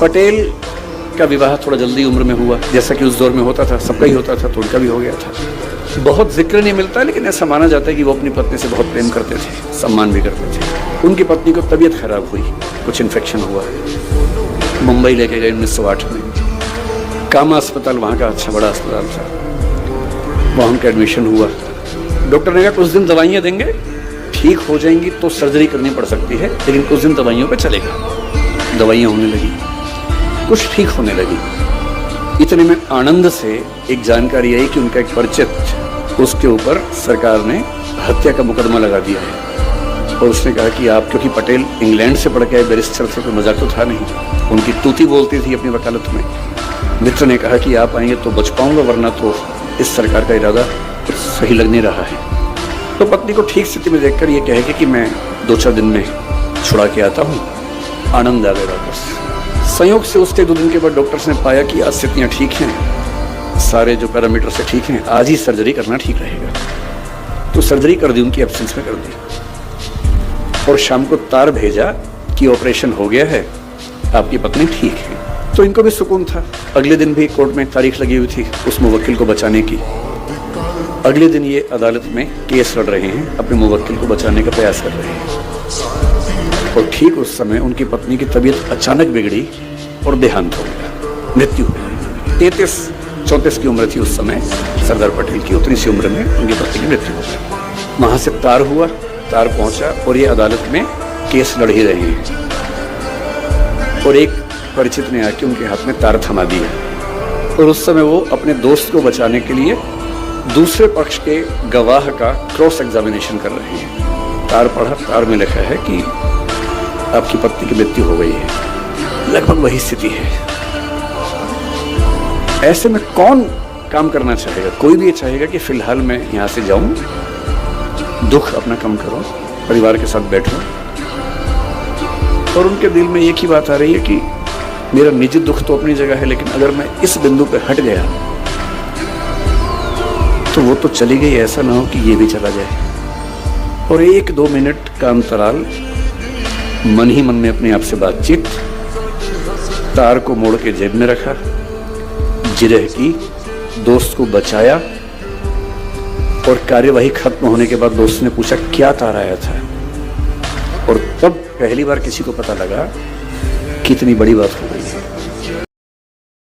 पटेल का विवाह थोड़ा जल्दी उम्र में हुआ, जैसा कि उस दौर में होता था, सबका ही होता था, तो उनका भी हो गया था। बहुत जिक्र नहीं मिलता, लेकिन ऐसा माना जाता है कि वो अपनी पत्नी से बहुत प्रेम करते थे, सम्मान भी करते थे। उनकी पत्नी को तबीयत खराब हुई, कुछ इन्फेक्शन हुआ, मुंबई लेके गए 1908 में। कामा अस्पताल वहाँ का अच्छा बड़ा अस्पताल था, वहाँ उनका एडमिशन हुआ। डॉक्टर ने कहा कुछ दिन दवाइयाँ देंगे, ठीक हो जाएंगी तो सर्जरी करनी पड़ सकती है, लेकिन कुछ दिन दवाइयों पे चलेगा। दवाइयाँ होने लगी, कुछ ठीक होने लगी। इतने में आनंद से एक जानकारी आई कि उनका एक परिचित, उसके ऊपर सरकार ने हत्या का मुकदमा लगा दिया है। और उसने कहा कि आप, क्योंकि पटेल इंग्लैंड से पढ़ के आए बैरिस्टर थे, कोई मजाक तो था नहीं, उनकी तूती बोलती थी अपनी वकालत में। मित्र ने कहा कि आप आएंगे तो बच पाऊंगा, वरना तो इस सरकार का इरादा सही लग नहीं रहा है। तो पत्नी को ठीक स्थिति में देखकर ये कहे कि मैं 2-4 दिन में छुड़ा के आता हूँ। आनंद आ गया वापस। संयोग से उसके 2 दिन के बाद डॉक्टर्स ने पाया कि आज स्थितियाँ ठीक हैं, सारे जो पैरामीटर से ठीक हैं, आज ही सर्जरी करना ठीक रहेगा। तो सर्जरी कर दी, उनकी एब्सेंस में कर दी। और शाम को तार भेजा कि ऑपरेशन हो गया है, आपकी पत्नी ठीक है। तो इनको भी सुकून था। अगले दिन भी कोर्ट में तारीख लगी हुई थी उस मुवक्किल को बचाने की। अगले दिन ये अदालत में केस लड़ रहे हैं, अपने मुवक्किल को बचाने का प्रयास कर रहे हैं। और ठीक उस समय उनकी पत्नी की तबीयत अचानक बिगड़ी और देहांत हो गया, मृत्यु हो गई। 33-34 की उम्र थी उस समय सरदार पटेल की, उतनी सी उम्र में उनकी पत्नी की मृत्यु हो गई। वहाँ से तार हुआ, तार पहुँचा और ये अदालत में केस लड़ ही रहे हैं। और एक परिचित ने आके उनके हाथ में तार थमा दिया और उस समय वो अपने दोस्त को बचाने के लिए दूसरे पक्ष के गवाह का क्रॉस एग्जामिनेशन कर रहे हैं। तार पढ़ा, तार में लिखा है कि आपकी पत्नी की मृत्यु हो गई है। लगभग वही स्थिति है। ऐसे में कौन काम करना चाहेगा? कोई भी ये चाहेगा कि फिलहाल मैं यहाँ से जाऊं, दुख अपना कम करूं, परिवार के साथ बैठूं। और उनके दिल में एक ही बात आ रही है कि मेरा निजी दुख तो अपनी जगह है, लेकिन अगर मैं इस बिंदु पे हट गया तो वो तो चली गई, ऐसा ना हो कि ये भी चला जाए। और 1-2 मिनट का अंतराल, मन ही मन में अपने आप से बातचीत, तार को मोड़ के जेब में रखा, जिरह की, दोस्त को बचाया। और कार्यवाही खत्म होने के बाद दोस्त ने पूछा क्या तार आया था, और तब पहली बार किसी को पता लगा कितनी बड़ी बात हो गई है।